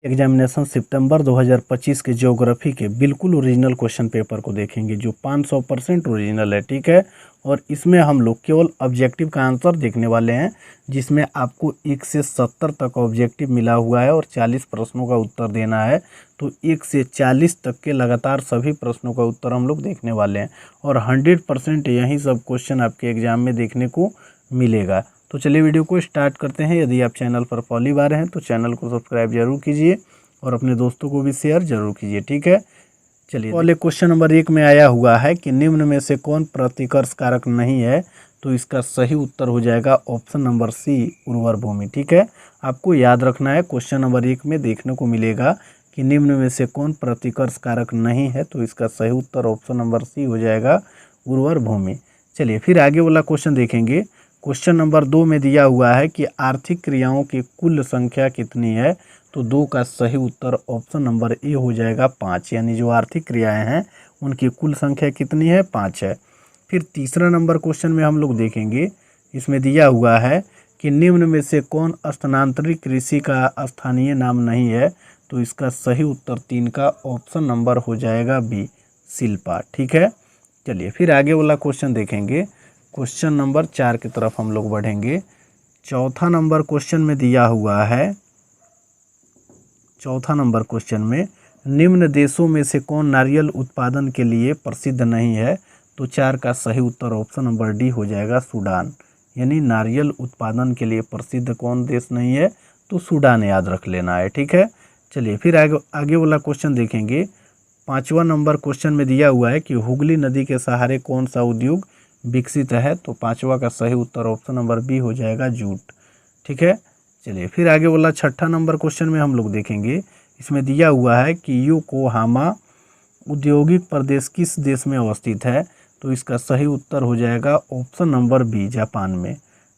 Examination सितंबर 2025 के geography के बिल्कुल ओरिजिनल क्वेश्चन पेपर को देखेंगे जो 500% ओरिजिनल है, ठीक है। और इसमें हम लोग केवल ऑब्जेक्टिव का आंसर देखने वाले हैं, जिसमें आपको 1 से 70 तक ऑब्जेक्टिव मिला हुआ है और 40 प्रश्नों का उत्तर देना है। तो 1 से 40 तक के लगातार सभी प्रश्नों का उत्तर हम लोग देखने वाले हैं और 100% यही सब क्वेश्चन आपके एग्जाम में देखने को मिलेगा। तो चलिए वीडियो को स्टार्ट करते हैं। यदि आप चैनल पर पहली बार हैं तो चैनल को सब्सक्राइब जरूर कीजिए और अपने दोस्तों को भी शेयर जरूर कीजिए, ठीक है। चलिए पहले क्वेश्चन नंबर 1 में आया हुआ है कि निम्न में से कौन प्रतिकर्ष कारक नहीं है। तो इसका सही उत्तर हो जाएगा ऑप्शन नंबर सी, उर्वर भूमि, ठीक है। आपको याद रखना है, क्वेश्चन नंबर 1 में देखने को मिलेगा कि निम्न में से कौन प्रतिकर्ष कारक नहीं है। तो इसका सही उत्तर ऑप्शन नंबर सी हो जाएगा, उर्वर भूमि। चलिए फिर आगे वाला क्वेश्चन देखेंगे। क्वेश्चन नंबर 2 में दिया हुआ है कि आर्थिक क्रियाओं की कुल संख्या कितनी है। तो 2 का सही उत्तर ऑप्शन नंबर ए हो जाएगा 5, यानी जो आर्थिक क्रियाएं हैं उनकी कुल संख्या कितनी है, 5 है। फिर तीसरा नंबर क्वेश्चन में हम लोग देखेंगे, इसमें दिया हुआ है कि निम्न में से कौन स्थानांतरित कृषि का स्थानीय नाम नहीं है। तो इसका सही उत्तर 3 का ऑप्शन नंबर हो जाएगा बी, शिल्पा, ठीक है। चलिए फिर आगे वाला क्वेश्चन देखेंगे। क्वेश्चन नंबर 4 की तरफ हम लोग बढ़ेंगे। चौथा नंबर क्वेश्चन में दिया हुआ है, चौथा नंबर क्वेश्चन में निम्न देशों में से कौन नारियल उत्पादन के लिए प्रसिद्ध नहीं है। तो 4 का सही उत्तर ऑप्शन नंबर डी हो जाएगा, सूडान, यानी नारियल उत्पादन के लिए प्रसिद्ध कौन देश नहीं है। तो सूडान याद रख लेना है, ठीक है। चलिए फिर आगे वाला क्वेश्चन देखेंगे। 5वां नंबर क्वेश्चन में दिया हुआ है कि हुगली नदी के सहारे कौन सा उद्योग विकसित है। तो 5वां का सही उत्तर ऑप्शन नंबर बी हो जाएगा, जूट, ठीक है। चलिए फिर आगे वाला 6ठा नंबर क्वेश्चन में हम लोग देखेंगे। इसमें दिया हुआ है कि योकोहामा औद्योगिक प्रदेश किस देश में अवस्थित है। तो इसका सही उत्तर हो जाएगा ऑप्शन नंबर बी, जापान में।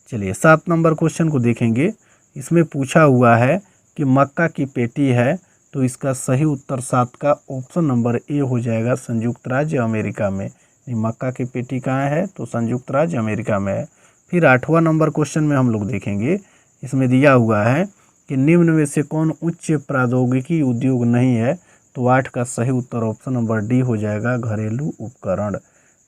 चलिए 7 नंबर क्वेश्चन को देखेंगे। इसमें पूछा हुआ है कि मक्का की पेटी है। तो इसका सही उत्तर 7 का ऑप्शन नंबर ए हो जाएगा, संयुक्त राज्य अमेरिका में। मक्का की पेटी कहाँ है, तो संयुक्त राज्य अमेरिका में है। फिर 8वां नंबर क्वेश्चन में हम लोग देखेंगे। इसमें दिया हुआ है कि निम्न में से कौन उच्च प्रौद्योगिकी उद्योग नहीं है। तो 8 का सही उत्तर ऑप्शन नंबर डी हो जाएगा, घरेलू उपकरण।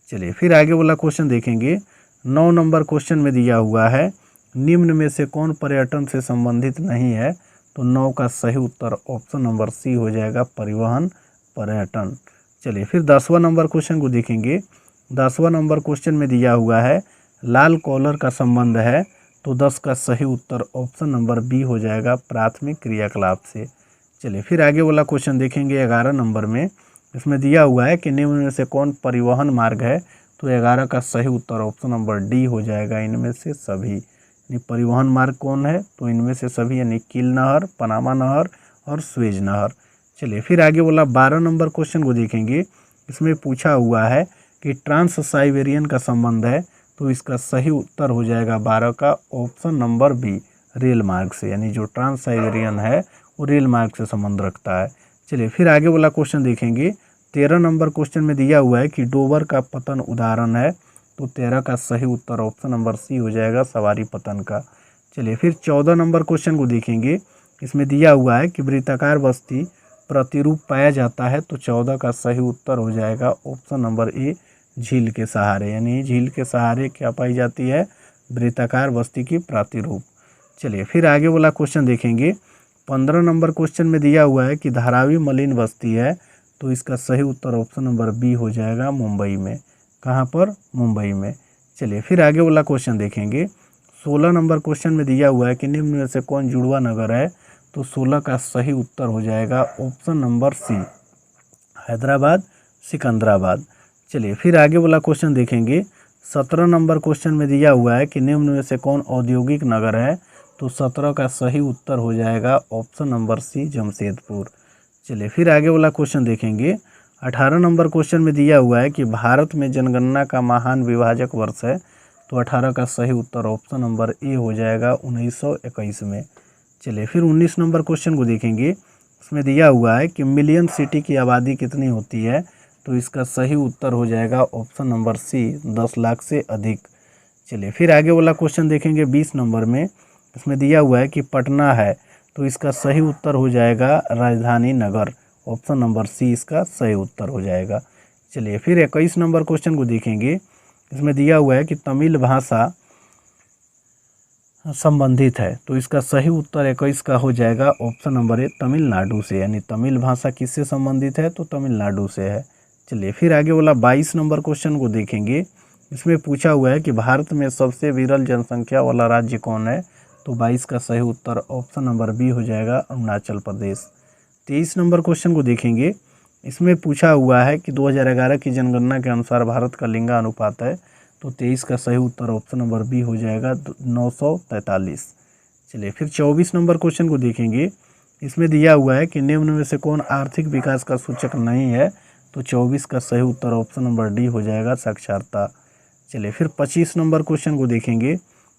चलिए फिर आगे वाला क्वेश्चन देखेंगे। 9 नंबर क्वेश्चन में दिया हुआ है निम्न में से कौन पर्यटन से संबंधित नहीं है। तो 9 का सही उत्तर ऑप्शन नंबर सी हो जाएगा, परिवहन, पर्यटन। चलिए फिर 10वां नंबर क्वेश्चन को देखेंगे। 10वां नंबर क्वेश्चन में दिया हुआ है लाल कॉलर का संबंध है। तो 10 का सही उत्तर ऑप्शन नंबर बी हो जाएगा, प्राथमिक क्रियाकलाप से। चलिए फिर आगे वाला क्वेश्चन देखेंगे 11 नंबर में। इसमें दिया हुआ है कि निम्न में से कौन परिवहन मार्ग है। तो 11 का सही उत्तर ऑप्शन नंबर डी हो जाएगा, इनमें से सभी। परिवहन मार्ग कौन है, तो इनमें से सभी, यानी कील नहर, पनामा नहर और स्वेज नहर। चलिए फिर आगे वाला 12 नंबर क्वेश्चन को देखेंगे। इसमें पूछा हुआ है कि ट्रांस साइबेरियन का संबंध है। तो इसका सही उत्तर हो जाएगा 12 का ऑप्शन नंबर बी, रेल मार्ग से, यानी जो ट्रांस साइबेरियन है वो रेल मार्ग से संबंध रखता है। चलिए फिर आगे वाला क्वेश्चन देखेंगे। 13 नंबर क्वेश्चन में दिया हुआ है कि डोबर का पतन उदाहरण है। तो 13 का सही उत्तर ऑप्शन नंबर सी हो जाएगा, सवारी पतन का। चलिए फिर 14 नंबर क्वेश्चन को देखेंगे। इसमें दिया हुआ है कि वृत्ताकार बस्ती प्रतिरूप पाया जाता है। तो 14 का सही उत्तर हो जाएगा ऑप्शन नंबर ए, झील के सहारे, यानी झील के सहारे क्या पाई जाती है, वृत्ताकार बस्ती की प्रतिरूप। चलिए फिर आगे वाला क्वेश्चन देखेंगे। 15 नंबर क्वेश्चन में दिया हुआ है कि धारावी मलिन बस्ती है। तो इसका सही उत्तर ऑप्शन नंबर बी हो जाएगा, मुंबई में। कहाँ पर, मुंबई में। चलिए फिर आगे वाला क्वेश्चन देखेंगे। 16 नंबर क्वेश्चन में दिया हुआ है कि निम्न में से कौन जुड़वा नगर है। तो 16 का सही उत्तर हो जाएगा option number C, Hyderabad, Secunderabad. चलिए फिर आगे वाला क्वेश्चन देखेंगे। 17 नंबर क्वेश्चन में दिया हुआ है कि निम्न में से कौन औद्योगिक नगर है। तो 17 का सही उत्तर हो जाएगा ऑप्शन नंबर सी, जमशेदपुर। चलिए फिर आगे वाला क्वेश्चन देखेंगे। 18 नंबर क्वेश्चन में दिया हुआ है कि भारत में जनगणना का महान विभाजक वर्ष है। तो 18 का सही उत्तर ऑप्शन नंबर ए हो जाएगा, 1921 में। चलिए फिर 19 नंबर क्वेश्चन को देखेंगे। इसमें दिया हुआ है कि मिलियन सिटी की आबादी कितनी होती है। तो इसका सही उत्तर हो जाएगा ऑप्शन नंबर सी, 10 लाख से अधिक। चलिए फिर आगे वाला क्वेश्चन देखेंगे 20 नंबर में। इसमें दिया हुआ है कि पटना है तो इसका सही उत्तर हो जाएगा राजधानी नगर। ऑप्शन नंबर सी इसका सही उत्तर हो जाएगा। चलिए फिर 21 नंबर क्वेश्चन को देखेंगे। इसमें दिया हुआ है कि तमिल भाषा संबंधित है, तो इसका सही उत्तर 21 का हो जाएगा ऑप्शन नंबर ए तमिलनाडु से, यानी तमिल भाषा किससे संबंधित है, तो तमिलनाडु से है। चलिए फिर आगे वाला 22 नंबर क्वेश्चन को देखेंगे। इसमें पूछा हुआ है कि भारत में सबसे विरल जनसंख्या वाला राज्य कौन है, तो 22 का सही उत्तर ऑप्शन नंबर बी हो जाएगा अरुणाचल प्रदेश। 23 नंबर क्वेश्चन को देखेंगे। इसमें पूछा हुआ है कि 2011 की जनगणना के अनुसार भारत का लिंगानुपात है, तो 23 का सही उत्तर ऑप्शन नंबर बी हो जाएगा 943। चलिए फिर 24 नंबर क्वेश्चन को देखेंगे। इसमें दिया हुआ है कि निम्न में से कौन आर्थिक विकास का सूचक नहीं है, तो 24 का सही उत्तर ऑप्शन नंबर डी हो जाएगा साक्षरता। चलिए फिर 25 नंबर क्वेश्चन को देखेंगे।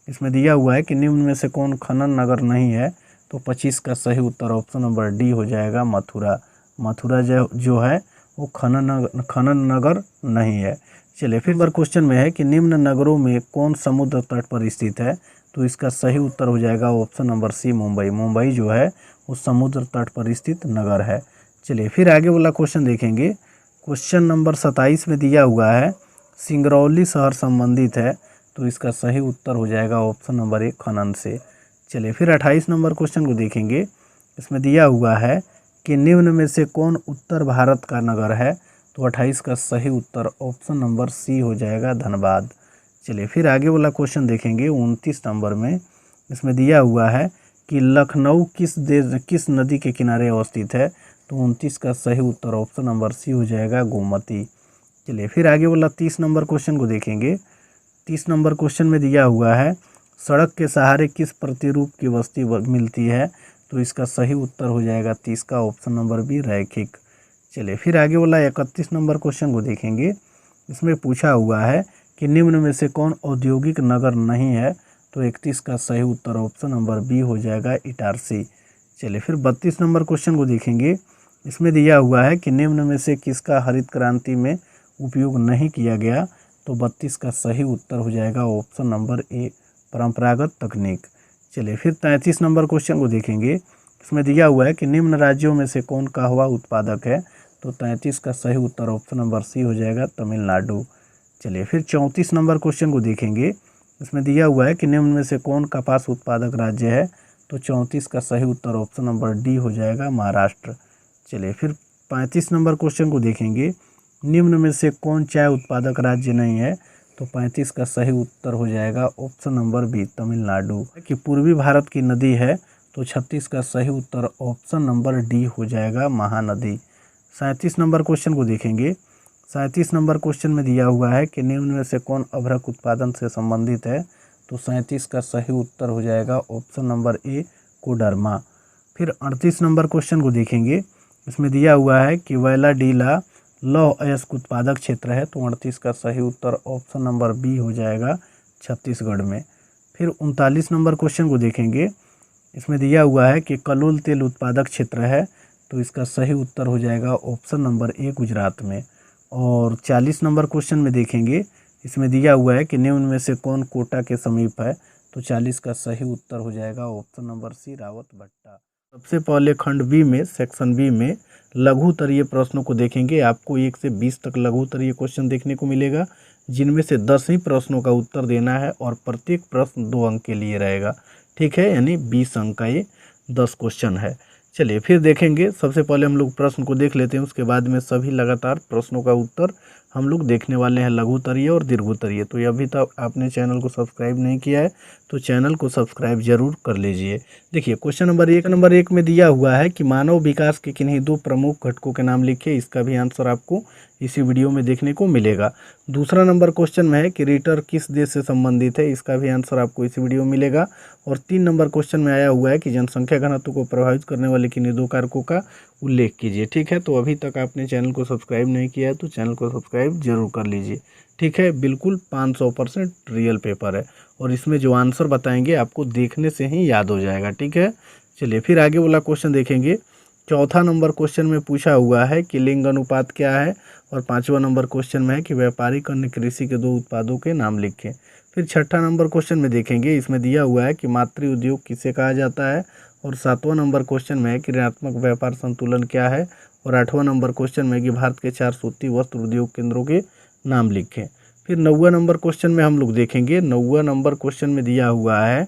इसमें दिया हुआ है कि निम्न में से कौन खनन नगर नहीं है, तो 25 का सही उत्तर ऑप्शन नंबर डी हो जाएगा मथुरा। मथुरा जो है वो खनन नगर नहीं है। चलिए फिर नंबर क्वेश्चन में है कि निम्न नगरों में कौन समुद्र तट पर स्थित है, तो इसका सही उत्तर हो जाएगा option number C Mumbai. Mumbai जो है वो समुद्र तट पर स्थित नगर है। चलिए फिर आगे वाला क्वेश्चन देखेंगे। क्वेश्चन नंबर 27 में दिया हुआ है सिंगरौली शहर संबंधित है, तो इसका सही उत्तर हो जाएगा ऑप्शन नंबर ए खनन से। चलिए फिर 28 नंबर क्वेश्चन को देखेंगे। इसमें दिया हुआ है कि निम्न में से कौन उत्तर भारत का नगर है, तो 28 का सही उत्तर ऑप्शन नंबर सी हो जाएगा धनबाद। चलिए फिर आगे वाला क्वेश्चन देखेंगे 29 नंबर में। इसमें दिया हुआ है कि लखनऊ किस नदी के किनारे अवस्थित है, तो 29 का सही उत्तर ऑप्शन नंबर सी हो जाएगा गोमती। चलिए फिर आगे वाला 30 नंबर क्वेश्चन को देखेंगे। 30 नंबर क्वेश्चन में दिया हुआ है सड़क के सहारे किस प्रतिरूप की वस्तु मिलती है, तो इसका सही उत्तर हो जाएगा 30 का ऑप्शन नंबर बी रैखिक। चलिए फिर आगे वाला 31 नंबर क्वेश्चन को देखेंगे। इसमें पूछा हुआ है कि निम्न में से कौन औद्योगिक नगर नहीं है, तो 31 का सही उत्तर ऑप्शन नंबर बी हो जाएगा इटारसी। चलिए फिर 32 नंबर क्वेश्चन को देखेंगे। इसमें दिया हुआ है कि निम्न में से किसका हरित क्रांति में उपयोग नहीं किया गया, तो 32 का सही उत्तर हो जाएगा ऑप्शन नंबर ए परंपरागत तकनीक। चलिए फिर 33 नंबर क्वेश्चन को देखेंगे। इसमें दिया हुआ है कि निम्न राज्यों में से कौन कहवा उत्पादक है, तो 33 का सही उत्तर ऑप्शन नंबर सी हो जाएगा तमिलनाडु। चलिए फिर 34 नंबर क्वेश्चन को देखेंगे। इसमें दिया हुआ है कि निम्न में से कौन कपास उत्पादक राज्य है, तो 34 का सही उत्तर ऑप्शन नंबर डी हो जाएगा महाराष्ट्र। चलिए फिर 35 नंबर क्वेश्चन को देखेंगे। निम्न में से कौन चाय उत्पादक राज्य नहीं है, तो 35 का सही उत्तर हो जाएगा ऑप्शन नंबर बी तमिलनाडु। कि पूर्वी भारत की नदी है, तो 36 का सही उत्तर ऑप्शन नंबर डी हो जाएगा महानदी। 37 नंबर क्वेश्चन को देखेंगे। 37 नंबर क्वेश्चन में दिया हुआ है कि निम्न में से कौन अभ्रक उत्पादन से संबंधित है, तो 37 का सही उत्तर हो जाएगा ऑप्शन नंबर ए कोडरमा। फिर 38 नंबर क्वेश्चन को देखेंगे। इसमें दिया हुआ है कि वैलाडीला लौह अयस्क उत्पादक क्षेत्र है, तो 38 का सही उत्तर ऑप्शन नंबर बी हो जाएगा छत्तीसगढ़ में। फिर 39 नंबर क्वेश्चन को देखेंगे। इसमें दिया हुआ है कि कलोल तेल उत्पादक क्षेत्र है, तो इसका सही उत्तर हो जाएगा ऑप्शन नंबर ए गुजरात में। और 40 नंबर क्वेश्चन में देखेंगे। इसमें दिया हुआ है कि निम्न में से कौन कोटा के समीप है, तो 40 का सही उत्तर हो जाएगा ऑप्शन नंबर सी रावत भट्टा। सबसे पहले खंड बी में सेक्शन बी में लघु उत्तरीय प्रश्नों को देखेंगे। आपको 1 से 20 तक लघु उत्तरीय क्वेश्चन देखने को मिलेगा, जिनमें से 10 ही प्रश्नों का उत्तर देना है और प्रत्येक प्रश्न 2 अंक के लिए रहेगा। ठीक है, यानी 20 अंक का ये 10 क्वेश्चन है। चलिए फिर देखेंगे। सबसे पहले हम लोग प्रश्न को देख लेते हैं, उसके बाद में सभी लगातार प्रश्नों का उत्तर हम लोग देखने वाले हैं, लघु उत्तरीय और दीर्घ उत्तरीय। तो ये अभी तक आपने चैनल को सब्सक्राइब नहीं किया है, तो चैनल को सब्सक्राइब जरूर कर लीजिए। देखिए क्वेश्चन नंबर एक में दिया हुआ है कि मानव विकास के किन्हीं 2 प्रमुख घटकों के नाम लिखिए। इसका भी आंसर आपको इसी वीडियो में देखने को मिलेगा। दूसरा नंबर क्वेश्चन में है कि रिटर किस देश से संबंधित है, इसका भी आंसर आपको इसी वीडियो में मिलेगा। और 3 नंबर क्वेश्चन में आया हुआ है कि जनसंख्या घनत्व को प्रभावित करने वाले किन्हीं 2 कारकों का उल्लेख कीजिए। ठीक है, तो अभी तक आपने चैनल को सब्सक्राइब नहीं किया है, तो चैनल को सब्सक्राइब जरूर कर लीजिए। ठीक है, बिल्कुल 500% रियल पेपर है और इसमें जो आंसर बताएंगे आपको देखने से ही याद हो जाएगा। ठीक है, चलिए फिर आगे वाला क्वेश्चन देखेंगे। चौथा नंबर क्वेश्चन में पूछा हुआ है कि लिंग अनुपात क्या है, और 5वां नंबर क्वेश्चन में है कि व्यापारिक अन्य कृषि के 2 उत्पादों के नाम लिखें। फिर 6ठा नंबर क्वेश्चन में देखेंगे। इसमें दिया हुआ है कि मातृ उद्योग किसे कहा जाता है, और 7वां नंबर क्वेश्चन में है कि ऋणात्मक व्यापार संतुलन क्या है, और 8वां नंबर क्वेश्चन में कि भारत के 4 सूती वस्त्र उद्योग केंद्रों के नाम लिखें। फिर 9वां नंबर क्वेश्चन में हम लोग देखेंगे, 9वां नंबर क्वेश्चन में दिया हुआ है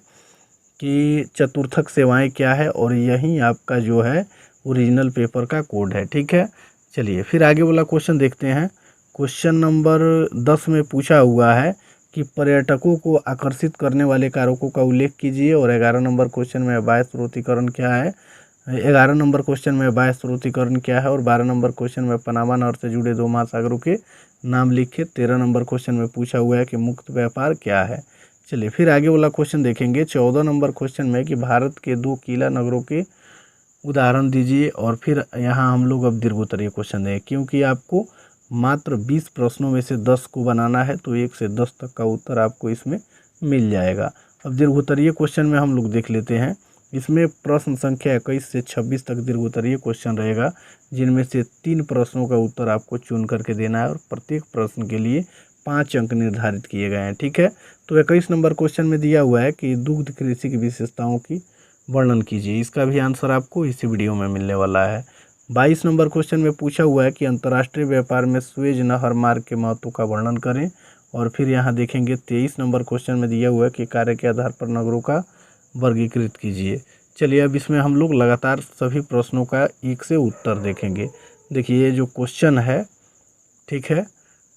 कि चतुर्थक सेवाएं क्या है, और यही आपका जो है ओरिजिनल पेपर का कोड है। ठीक है, चलिए फिर आगे वाला क्वेश्चन देखते हैं। क्वेश्चन नंबर 10 में पूछा हुआ है कि पर्यटकों को आकर्षित करने वाले कारकों का उल्लेख कीजिए, और 11 नंबर क्वेश्चन में बाह्य स्रोतीकरण क्या है, 11 नंबर क्वेश्चन में बाह्य स्रोतीकरण क्या है, और 12 नंबर क्वेश्चन में पनामा नहर से जुड़े 2 महासागरों के नाम लिखे। 13 नंबर क्वेश्चन में पूछा हुआ है कि मुक्त व्यापार क्या है। चलिए फिर आगे वाला क्वेश्चन देखेंगे। 14 नंबर क्वेश्चन में कि भारत के 2 किला नगरों के उदाहरण दीजिए, और फिर यहाँ हम लोग अब दीर्घोत्तरीय क्वेश्चन दें, क्योंकि आपको मात्र 20 प्रश्नों में से 10 को बनाना है, तो 1 से 10 तक का उत्तर आपको इसमें मिल जाएगा। अब दीर्घोत्तरीय क्वेश्चन में हम लोग देख लेते हैं। इसमें प्रश्न संख्या 21 से 26 तक दीर्घोत्तरीय क्वेश्चन रहेगा, जिनमें से 3 प्रश्नों का उत्तर आपको चुन करके देना है, और प्रत्येक प्रश्न के लिए 5 अंक निर्धारित किए गए हैं। ठीक है, तो 21 नंबर क्वेश्चन में दिया हुआ है कि दुग्ध कृषि की विशेषताओं की वर्णन कीजिए। इसका भी आंसर आपको इसी वीडियो में मिलने वाला है। 22 नंबर क्वेश्चन में पूछा हुआ है कि अंतर्राष्ट्रीय व्यापार में सुएज नहर मार्ग के महत्व का वर्णन करें, और फिर यहाँ देखेंगे 23 नंबर क्वेश्चन में दिया हुआ है कि कार्य के आधार पर नगरों का वर्गीकृत कीजिए। चलिए अब इसमें हम लोग लगातार सभी प्रश्नों का एक से उत्तर देखेंगे। देखिए ये जो क्वेश्चन है, ठीक है,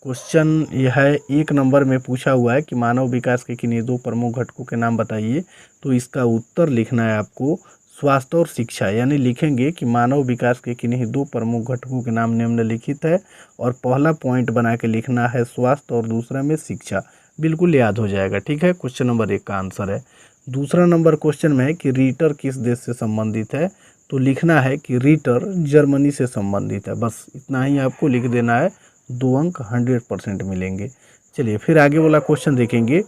क्वेश्चन यह है 1 नंबर में पूछा हुआ है कि मानव विकास के किन्हीं 2 प्रमुख घटकों के नाम बताइए। तो इसका उत्तर लिखना है आपको स्वास्थ्य और शिक्षा, यानी लिखेंगे कि मानव विकास के किन्हीं 2 प्रमुख घटकों के नाम निम्नलिखित है, और पहला पॉइंट बना के लिखना है स्वास्थ्य और दूसरा में शिक्षा। बिल्कुल याद हो जाएगा। ठीक है, क्वेश्चन नंबर 1 का आंसर है। दूसरा नंबर क्वेश्चन में है कि रीटर किस देश से संबंधित है, तो लिखना है कि रीटर जर्मनी से संबंधित है। बस इतना ही आपको लिख देना है, 2 अंक 100% मिलेंगे। चलिए फिर आगे वाला क्वेश्चन देखेंगे।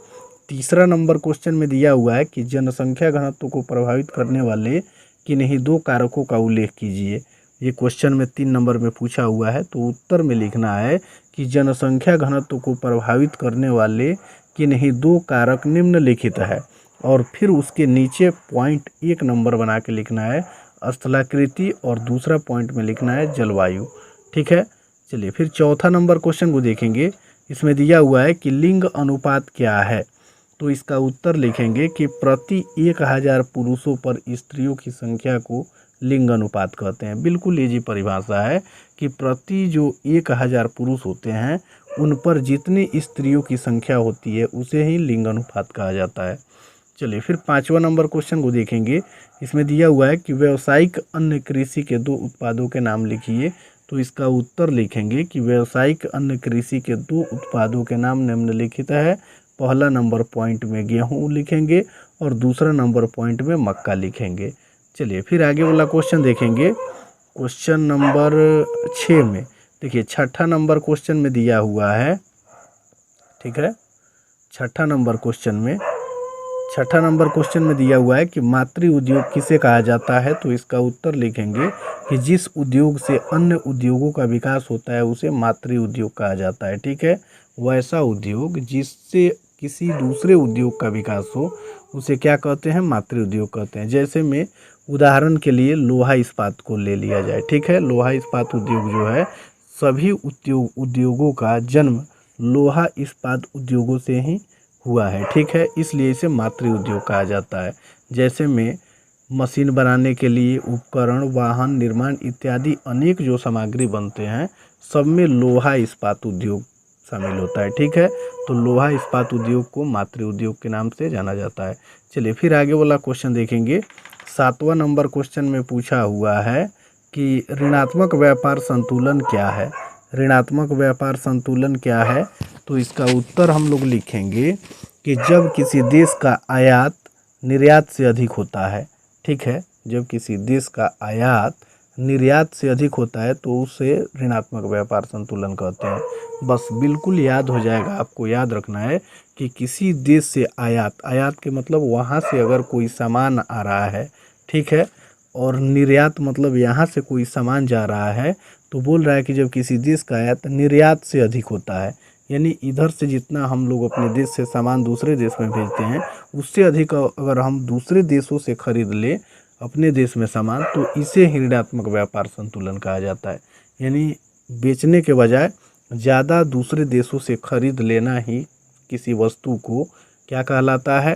तीसरा नंबर क्वेश्चन में दिया हुआ है कि जनसंख्या घनत्व को प्रभावित करने वाले किन्हीं 2 कारकों का उल्लेख कीजिए। ये क्वेश्चन में 3 नंबर में पूछा हुआ है, तो उत्तर में लिखना है कि जनसंख्या घनत्व को प्रभावित करने वाले किन्हीं 2 कारक निम्नलिखित है, और फिर उसके नीचे पॉइंट 1 नंबर बना के लिखना है स्थलाकृति, और दूसरा पॉइंट में लिखना है जलवायु। ठीक है, चलिए फिर चौथा नंबर क्वेश्चन को देखेंगे। इसमें दिया हुआ है कि लिंग अनुपात क्या है, तो इसका उत्तर लिखेंगे कि प्रति 1000 पुरुषों पर स्त्रियों की संख्या को लिंग अनुपात कहते हैं। बिल्कुल इजी परिभाषा है कि प्रति जो 1000 पुरुष होते हैं उन पर जितनी स्त्रियों की संख्या होती है उसे ही लिंग अनुपात कहा जाता है। चलिए फिर 5वां नंबर क्वेश्चन को देखेंगे। इसमें दिया हुआ है कि व्यावसायिक अन्य कृषि के 2 उत्पादों के नाम लिखिए। तो इसका उत्तर लिखेंगे कि व्यावसायिक अन्य कृषि के 2 उत्पादों के नाम निम्नलिखित है। पहला नंबर पॉइंट में गेहूँ लिखेंगे, और दूसरा नंबर पॉइंट में मक्का लिखेंगे। चलिए फिर आगे वाला क्वेश्चन देखेंगे। क्वेश्चन नंबर 6 में देखिए, छठा नंबर क्वेश्चन में दिया हुआ है, ठीक है, छठा नंबर क्वेश्चन में दिया हुआ है कि मातृ उद्योग किसे कहा जाता है। तो इसका उत्तर लिखेंगे कि जिस उद्योग से अन्य उद्योगों का विकास होता है उसे मातृ उद्योग कहा जाता है। ठीक है, वैसा उद्योग जिससे किसी दूसरे उद्योग का विकास हो उसे क्या कहते हैं, मातृ उद्योग कहते हैं। जैसे में उदाहरण के लिए लोहा इस्पात को ले लिया जाए। ठीक है, लोहा इस्पात उद्योग जो है, सभी उद्योगों का जन्म लोहा इस्पात उद्योगों से ही हुआ है। ठीक है, इसलिए इसे मातृ उद्योग कहा जाता है। जैसे में मशीन बनाने के लिए उपकरण, वाहन निर्माण इत्यादि अनेक जो सामग्री बनते हैं, सब में लोहा इस्पात उद्योग शामिल होता है। ठीक है, तो लोहा इस्पात उद्योग को मातृ उद्योग के नाम से जाना जाता है। चलिए फिर आगे वाला क्वेश्चन देखेंगे। 7वां नंबर क्वेश्चन में पूछा हुआ है कि ऋणात्मक व्यापार संतुलन क्या है। ऋणात्मक व्यापार संतुलन क्या है, तो इसका उत्तर हम लोग लिखेंगे कि जब किसी देश का आयात निर्यात से अधिक होता है। ठीक है, जब किसी देश का आयात निर्यात से अधिक होता है तो उसे ऋणात्मक व्यापार संतुलन कहते हैं। बस बिल्कुल याद हो जाएगा, आपको याद रखना है कि किसी देश से आयात के मतलब वहाँ से अगर कोई सामान आ रहा है, ठीक है, और निर्यात मतलब यहाँ से कोई सामान जा रहा है, तो बोल रहा है कि जब किसी देश का आयात निर्यात से अधिक होता है, यानी इधर से जितना हम लोग अपने देश से सामान दूसरे देश में भेजते हैं उससे अधिक अगर हम दूसरे देशों से खरीद लें अपने देश में सामान, तो इसे ही ऋणात्मक व्यापार संतुलन कहा जाता है। यानी बेचने के बजाय ज़्यादा दूसरे देशों से खरीद लेना ही किसी वस्तु को क्या कहलाता है,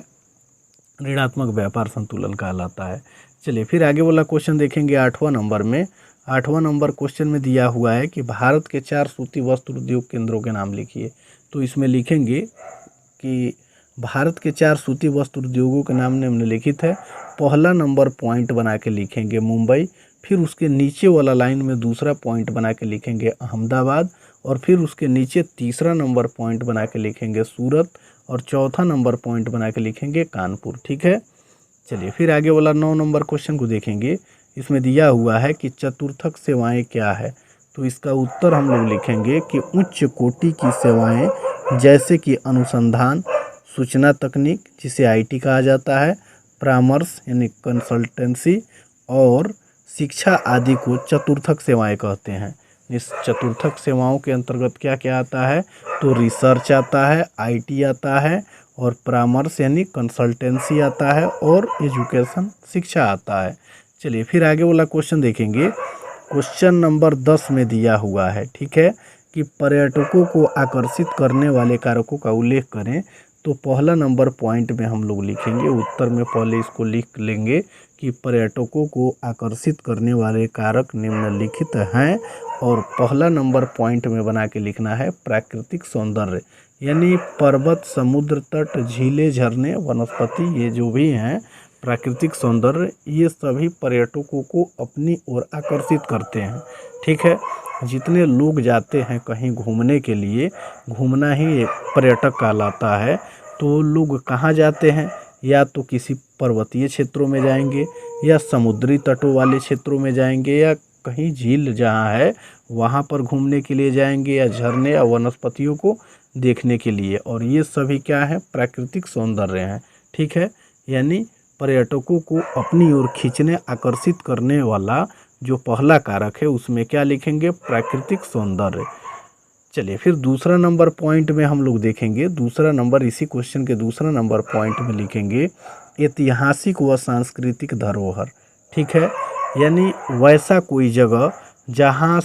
ऋणात्मक व्यापार संतुलन कहलाता है। चलिए फिर आगे वाला क्वेश्चन देखेंगे 8वां नंबर में। 8वां नंबर क्वेश्चन में दिया हुआ है कि भारत के 4 सूती वस्त्र उद्योग केंद्रों के नाम लिखिए। तो इसमें लिखेंगे कि भारत के 4 सूती वस्त्र उद्योगों के नाम निम्नलिखित है। पहला नंबर पॉइंट बना के लिखेंगे मुंबई, फिर उसके नीचे वाला लाइन में दूसरा पॉइंट बना के लिखेंगे अहमदाबाद, और फिर उसके नीचे तीसरा नंबर पॉइंट बना के लिखेंगे सूरत, और चौथा नंबर पॉइंट बना के लिखेंगे कानपुर। ठीक है, चलिए फिर आगे वाला 9 नंबर क्वेश्चन को देखेंगे। इसमें दिया हुआ है कि चतुर्थक सेवाएं क्या है। तो इसका उत्तर हम लोग लिखेंगे कि उच्च कोटि की सेवाएं जैसे कि अनुसंधान, सूचना तकनीक जिसे आईटी कहा जाता है, परामर्श यानी कंसल्टेंसी, और शिक्षा आदि को चतुर्थक सेवाएं कहते हैं। इस चतुर्थक सेवाओं के अंतर्गत क्या क्या आता है, तो रिसर्च आता है, आईटी आता है, और परामर्श यानी कंसल्टेंसी आता है, और एजुकेशन शिक्षा आता है। चलिए फिर आगे वाला क्वेश्चन देखेंगे। क्वेश्चन नंबर 10 में दिया हुआ है, ठीक है, कि पर्यटकों को आकर्षित करने वाले कारकों का उल्लेख करें। तो पहला नंबर पॉइंट में हम लोग लिखेंगे, उत्तर में पहले इसको लिख लेंगे कि पर्यटकों को आकर्षित करने वाले कारक निम्नलिखित हैं, और पहला नंबर पॉइंट में बना के लिखना है प्राकृतिक सौंदर्य, यानी पर्वत, समुद्र तट, झीलें, झरने, वनस्पति, ये जो भी हैं प्राकृतिक सौंदर्य, ये सभी पर्यटकों को अपनी ओर आकर्षित करते हैं। ठीक है, जितने लोग जाते हैं कहीं घूमने के लिए, घूमना ही एक पर्यटक कहलाता है। तो लोग कहाँ जाते हैं, या तो किसी पर्वतीय क्षेत्रों में जाएंगे, या समुद्री तटों वाले क्षेत्रों में जाएंगे, या कहीं झील जहाँ है वहाँ पर घूमने के लिए जाएंगे, या झरने या वनस्पतियों को देखने के लिए। और ये सभी क्या है, प्राकृतिक सौंदर्य हैं। ठीक है, यानी पर्यटकों को अपनी ओर खींचने, आकर्षित करने वाला जो पहला कारक है उसमें क्या लिखेंगे, प्राकृतिक सौंदर्य। चलिए फिर दूसरा नंबर पॉइंट में हम लोग देखेंगे। दूसरा नंबर इसी क्वेश्चन के दूसरा नंबर पॉइंट में लिखेंगे ऐतिहासिक व सांस्कृतिक धरोहर। ठीक है, यानी वैसा कोई जगह जहाँ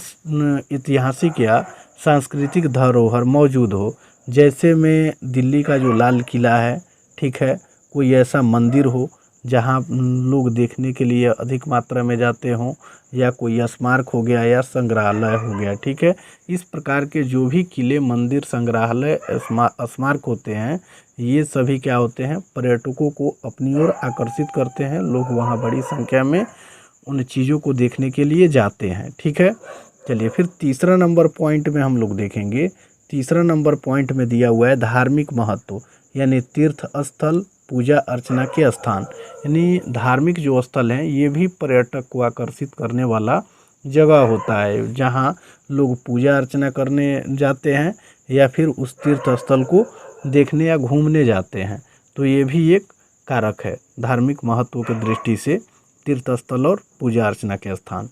ऐतिहासिक या सांस्कृतिक धरोहर मौजूद हो। जैसे में दिल्ली का जो लाल किला है, ठीक है, कोई ऐसा मंदिर हो जहाँ लोग देखने के लिए अधिक मात्रा में जाते हों, या कोई स्मारक हो गया, या संग्रहालय हो गया। ठीक है, इस प्रकार के जो भी किले, मंदिर, संग्रहालय, स्मारक होते हैं, ये सभी क्या होते हैं, पर्यटकों को अपनी ओर आकर्षित करते हैं। लोग वहाँ बड़ी संख्या में उन चीज़ों को देखने के लिए जाते हैं। ठीक है, चलिए फिर तीसरा नंबर पॉइंट में हम लोग देखेंगे। तीसरा नंबर पॉइंट में दिया हुआ है धार्मिक महत्व, यानी तीर्थ स्थल, पूजा अर्चना के स्थान। यानी धार्मिक जो स्थल हैं ये भी पर्यटक को आकर्षित करने वाला जगह होता है, जहाँ लोग पूजा अर्चना करने जाते हैं, या फिर उस तीर्थ स्थल को देखने या घूमने जाते हैं। तो ये भी एक कारक है धार्मिक महत्व की दृष्टि से, तीर्थ स्थल और पूजा अर्चना के स्थान।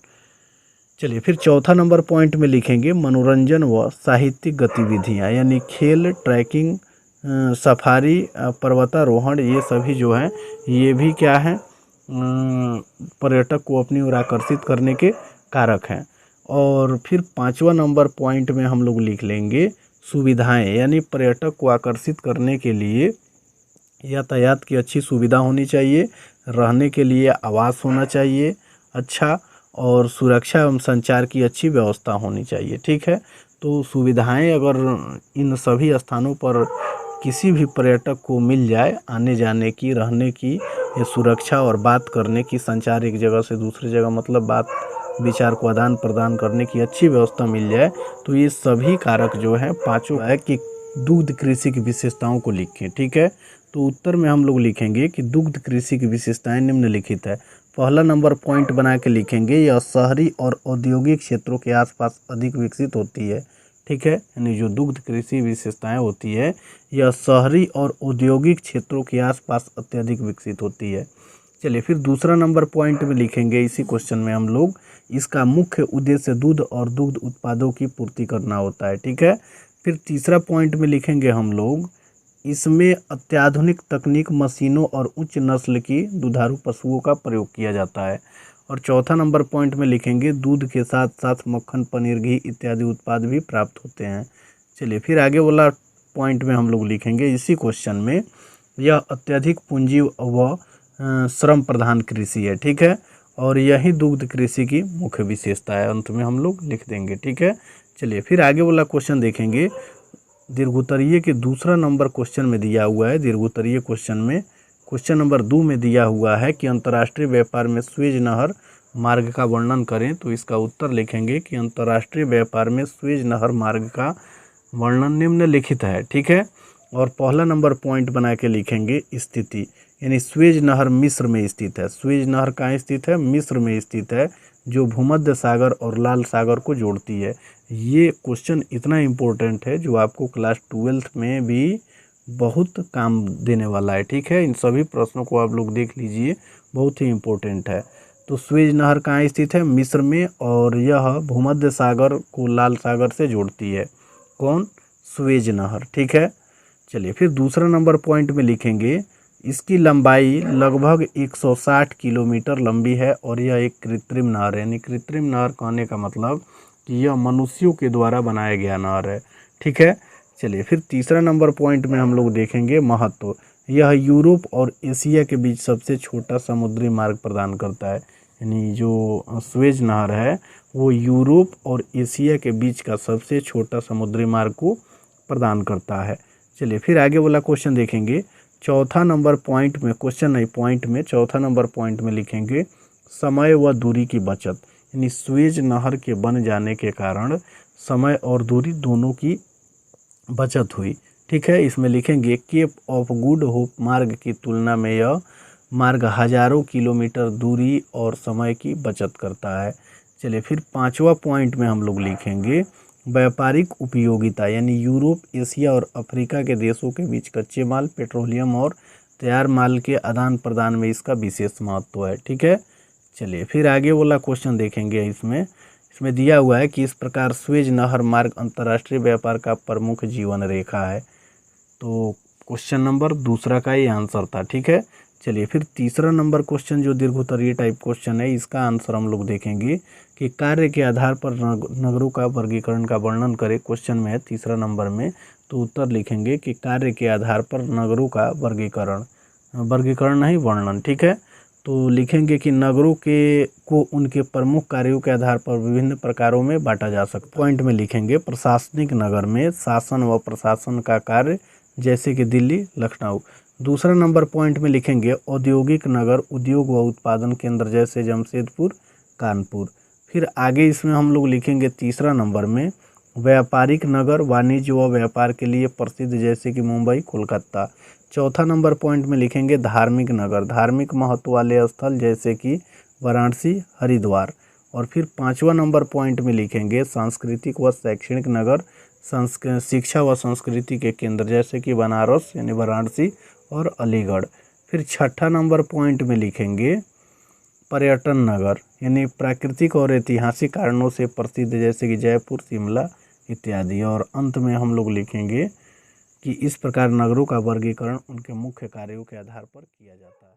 चलिए फिर चौथा नंबर पॉइंट में लिखेंगे मनोरंजन व साहित्यिक गतिविधियाँ, यानी खेल, ट्रैकिंग, सफारी, पर्वतारोहण, ये सभी जो हैं ये भी क्या हैं, पर्यटक को अपनी ओर आकर्षित करने के कारक हैं। और फिर पांचवा नंबर पॉइंट में हम लोग लिख लेंगे सुविधाएं, यानी पर्यटक को आकर्षित करने के लिए यातायात की अच्छी सुविधा होनी चाहिए, रहने के लिए आवास होना चाहिए अच्छा, और सुरक्षा एवं संचार की अच्छी व्यवस्था होनी चाहिए। ठीक है, तो सुविधाएं अगर इन सभी स्थानों पर किसी भी पर्यटक को मिल जाए, आने जाने की, रहने की, या सुरक्षा और बात करने की, संचार एक जगह से दूसरी जगह मतलब बात विचार को आदान प्रदान करने की अच्छी व्यवस्था मिल जाए, तो ये सभी कारक जो हैं पांचों है कि दुग्ध कृषि की विशेषताओं को लिखें। ठीक है, तो उत्तर में हम लोग लिखेंगे कि दुग्ध कृषि की विशेषताएं निम्नलिखित है। पहला नंबर पॉइंट बना के लिखेंगे यह शहरी और औद्योगिक क्षेत्रों के आसपास अधिक विकसित होती है। ठीक है, यानी जो दुग्ध कृषि विशेषताएं होती है यह शहरी और औद्योगिक क्षेत्रों के आसपास अत्यधिक विकसित होती है। चलिए फिर दूसरा नंबर पॉइंट में लिखेंगे इसी क्वेश्चन में हम लोग, इसका मुख्य उद्देश्य दूध और दुग्ध उत्पादों की पूर्ति करना होता है। ठीक है, फिर तीसरा पॉइंट में लिखेंगे हम लोग इसमें अत्याधुनिक तकनीक, मशीनों और उच्च नस्ल की दुधारू पशुओं का प्रयोग किया जाता है। और चौथा नंबर पॉइंट में लिखेंगे दूध के साथ साथ मक्खन, पनीर, घी इत्यादि उत्पाद भी प्राप्त होते हैं। चलिए फिर आगे वाला पॉइंट में हम लोग लिखेंगे इसी क्वेश्चन में, यह अत्यधिक पूंजी व श्रम प्रधान कृषि है। ठीक है, और यही दुग्ध कृषि की मुख्य विशेषता है। अंत में हम लोग लिख देंगे। ठीक है, चलिए फिर आगे वाला क्वेश्चन देखेंगे। दीर्घोत्तरीय के दूसरा नंबर क्वेश्चन में दिया हुआ है, दीर्घोत्तरीय क्वेश्चन में क्वेश्चन नंबर 2 में दिया हुआ है कि अंतर्राष्ट्रीय व्यापार में स्वेज नहर मार्ग का वर्णन करें। तो इसका उत्तर लिखेंगे कि अंतर्राष्ट्रीय व्यापार में स्वेज नहर मार्ग का वर्णन निम्नलिखित है। ठीक है, और पहला नंबर पॉइंट बना के लिखेंगे स्थिति, यानी स्वेज नहर मिस्र में स्थित है। स्वेज नहर कहाँ स्थित है? मिस्र में स्थित है, जो भूमध्य सागर और लाल सागर को जोड़ती है। ये क्वेश्चन इतना इम्पोर्टेंट है जो आपको क्लास 12th में भी बहुत काम देने वाला है। ठीक है, इन सभी प्रश्नों को आप लोग देख लीजिए, बहुत ही इम्पोर्टेंट है। तो स्वेज नहर कहाँ स्थित है? मिस्र में, और यह भूमध्य सागर को लाल सागर से जोड़ती है। कौन? स्वेज नहर। ठीक है, चलिए फिर दूसरा नंबर पॉइंट में लिखेंगे इसकी लंबाई लगभग 160 किलोमीटर लंबी है और यह एक कृत्रिम नहर है। यानी कृत्रिम नहर कहने का मतलब कि यह मनुष्यों के द्वारा बनाया गया नहर है। ठीक है, चलिए फिर तीसरा नंबर पॉइंट में हम लोग देखेंगे महत्व। यह यूरोप और एशिया के बीच सबसे छोटा समुद्री मार्ग प्रदान करता है। यानी जो स्वेज नहर है वो यूरोप और एशिया के बीच का सबसे छोटा समुद्री मार्ग को प्रदान करता है। चलिए फिर आगे वाला क्वेश्चन देखेंगे। चौथा नंबर पॉइंट में, क्वेश्चन नहीं पॉइंट में, चौथा नंबर पॉइंट में लिखेंगे समय व दूरी की बचत। यानी स्वेज नहर के बन जाने के कारण समय और दूरी दोनों की बचत हुई। ठीक है, इसमें लिखेंगे केप ऑफ गुड होप मार्ग की तुलना में यह मार्ग हजारों किलोमीटर दूरी और समय की बचत करता है। चलिए फिर पांचवा पॉइंट में हम लोग लिखेंगे व्यापारिक उपयोगिता। यानी यूरोप, एशिया और अफ्रीका के देशों के बीच कच्चे माल, पेट्रोलियम और तैयार माल के आदान प्रदान में इसका विशेष महत्व है। ठीक है, चलिए फिर आगे वाला क्वेश्चन देखेंगे। इसमें दिया हुआ है कि इस प्रकार स्वेज नहर मार्ग अंतर्राष्ट्रीय व्यापार का प्रमुख जीवन रेखा है। तो क्वेश्चन नंबर दूसरा का ये आंसर था। ठीक है, चलिए फिर तीसरा नंबर क्वेश्चन जो दीर्घोत्तरीय टाइप क्वेश्चन है, इसका आंसर हम लोग देखेंगे कि कार्य के आधार पर नगरों का वर्गीकरण का वर्णन करें। क्वेश्चन में है तीसरा नंबर में, तो उत्तर लिखेंगे कि कार्य के आधार पर नगरों का वर्गीकरण नहीं, वर्णन। ठीक है, तो लिखेंगे कि नगरों को उनके प्रमुख कार्यों के आधार पर विभिन्न प्रकारों में बांटा जा सकता है। पॉइंट में लिखेंगे प्रशासनिक नगर में शासन व प्रशासन का कार्य, जैसे कि दिल्ली, लखनऊ। दूसरा नंबर पॉइंट में लिखेंगे औद्योगिक नगर, उद्योग व उत्पादन केंद्र, जैसे जमशेदपुर, कानपुर। फिर आगे इसमें हम लोग लिखेंगे तीसरा नंबर में व्यापारिक नगर, वाणिज्य व व्यापार के लिए प्रसिद्ध, जैसे कि मुंबई, कोलकाता। चौथा नंबर पॉइंट में लिखेंगे धार्मिक नगर, धार्मिक महत्व वाले स्थल, जैसे कि वाराणसी, हरिद्वार। और फिर पांचवा नंबर पॉइंट में लिखेंगे सांस्कृतिक व शैक्षणिक नगर, शिक्षा व संस्कृति के केंद्र, जैसे कि बनारस यानी वाराणसी और अलीगढ़। फिर छठा नंबर पॉइंट में लिखेंगे पर्यटन नगर, यानी प्राकृतिक और ऐतिहासिक कारणों से प्रसिद्ध, जैसे कि जयपुर, शिमला इत्यादि। और अंत में हम लोग लिखेंगे कि इस प्रकार नगरों का वर्गीकरण उनके मुख्य कार्यों के आधार पर किया जाता है।